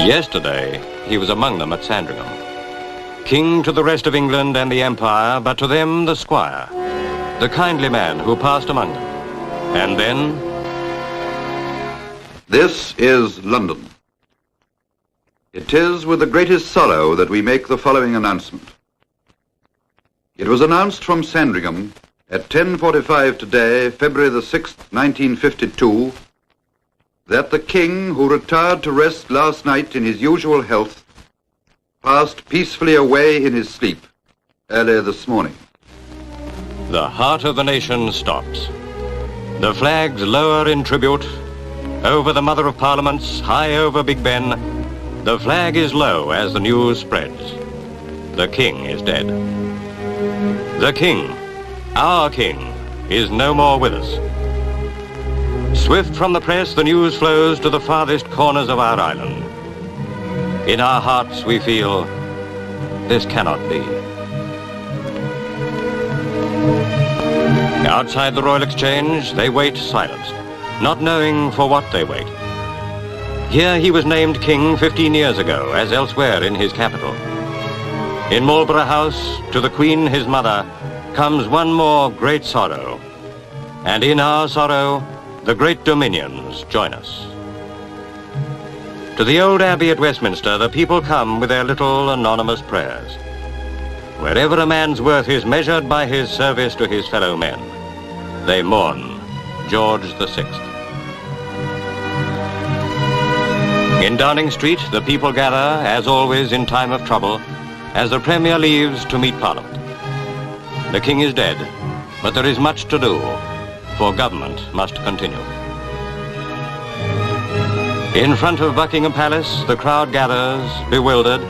Yesterday, he was among them at Sandringham. King to the rest of England and the Empire, but to them the squire, the kindly man who passed among them. And then... This is London. It is with the greatest sorrow that we make the following announcement. It was announced from Sandringham at 10:45 today, February the 6th, 1952, that the King, who retired to rest last night in his usual health, passed peacefully away in his sleep early this morning. The heart of the nation stops. The flags lower in tribute. Over the Mother of Parliaments, high over Big Ben, the flag is low as the news spreads. The King is dead. The King, our King, is no more with us. Swift from the press, the news flows to the farthest corners of our island. In our hearts we feel, this cannot be. Outside the Royal Exchange, they wait silenced, not knowing for what they wait. Here he was named King 15 years ago, as elsewhere in his capital. In Marlborough House, to the Queen, his mother, comes one more great sorrow. And in our sorrow, the great dominions join us. To the old Abbey at Westminster, the people come with their little anonymous prayers. Wherever a man's worth is measured by his service to his fellow men, they mourn George VI. In Downing Street, the people gather, as always in time of trouble, as the Premier leaves to meet Parliament. The King is dead, but there is much to do, for government must continue. In front of Buckingham Palace, the crowd gathers, bewildered,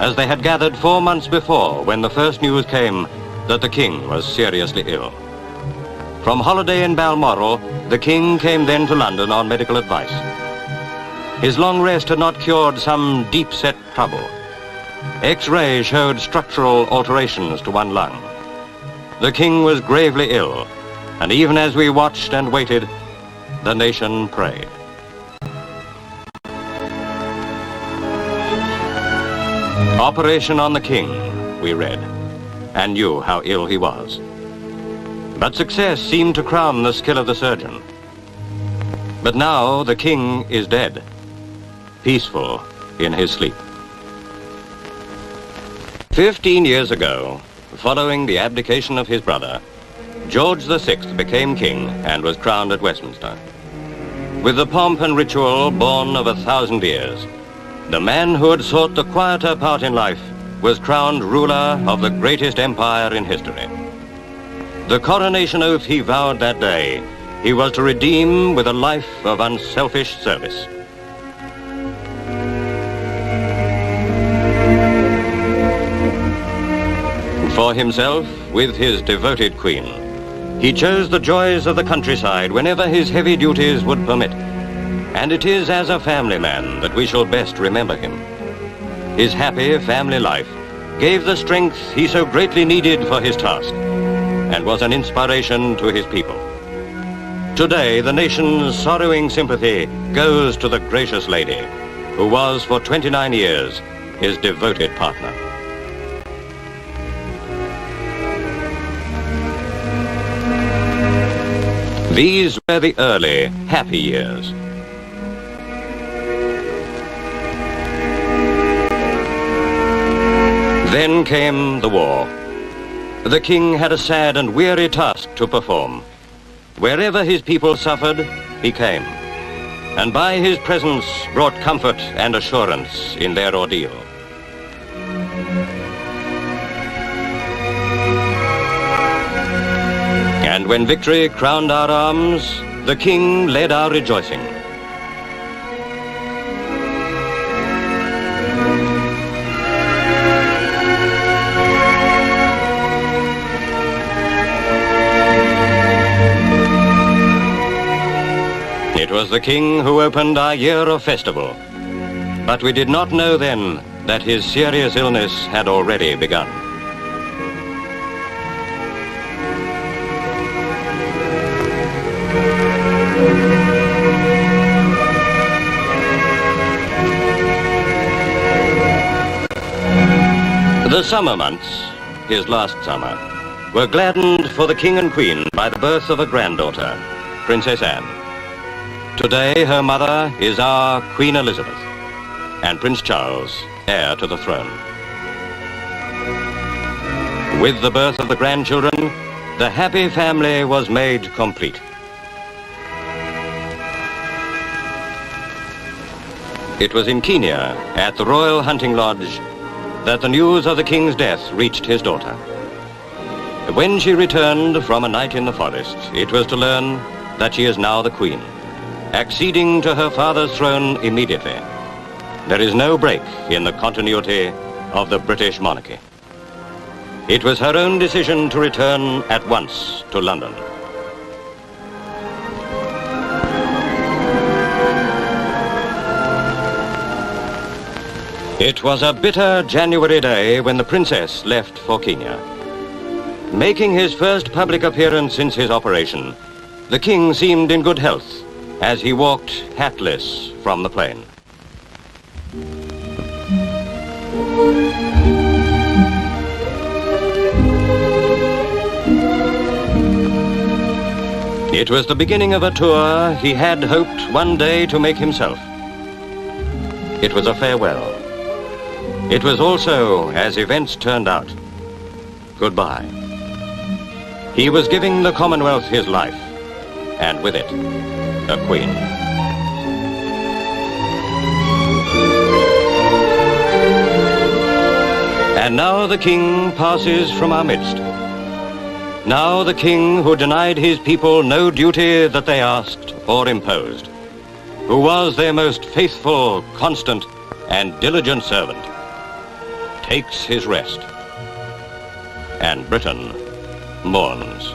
as they had gathered 4 months before when the first news came that the King was seriously ill. From holiday in Balmoral, the King came then to London on medical advice. His long rest had not cured some deep-set trouble. X-ray showed structural alterations to one lung. The King was gravely ill, and even as we watched and waited, the nation prayed. Operation on the King, we read, and knew how ill he was. But success seemed to crown the skill of the surgeon. But now the King is dead, peaceful in his sleep. 15 years ago, following the abdication of his brother, George VI became king and was crowned at Westminster. With the pomp and ritual born of 1,000 years, the man who had sought the quieter part in life was crowned ruler of the greatest empire in history. The coronation oath he vowed that day, he was to redeem with a life of unselfish service. For himself, with his devoted queen, he chose the joys of the countryside whenever his heavy duties would permit. And it is as a family man that we shall best remember him. His happy family life gave the strength he so greatly needed for his task, and was an inspiration to his people. Today, the nation's sorrowing sympathy goes to the gracious lady, who was for 29 years his devoted partner. These were the early, happy years. Then came the war. The King had a sad and weary task to perform. Wherever his people suffered, he came, and by his presence brought comfort and assurance in their ordeal. And when victory crowned our arms, the King led our rejoicing. It was the King who opened our year of festival, but we did not know then that his serious illness had already begun. The summer months, his last summer, were gladdened for the King and Queen by the birth of a granddaughter, Princess Anne. Today, her mother is our Queen Elizabeth, and Prince Charles, heir to the throne. With the birth of the grandchildren, the happy family was made complete. It was in Kenya, at the Royal Hunting Lodge, that the news of the king's death reached his daughter. When she returned from a night in the forest, it was to learn that she is now the queen, acceding to her father's throne immediately. There is no break in the continuity of the British monarchy. It was her own decision to return at once to London. It was a bitter January day when the princess left for Kenya. Making his first public appearance since his operation, the king seemed in good health as he walked hatless from the plane. It was the beginning of a tour he had hoped one day to make himself. It was a farewell. It was also, as events turned out, goodbye. He was giving the Commonwealth his life, and with it, a queen. And now the king passes from our midst. Now the king who denied his people no duty that they asked or imposed, who was their most faithful, constant, and diligent servant, takes his rest, and Britain mourns.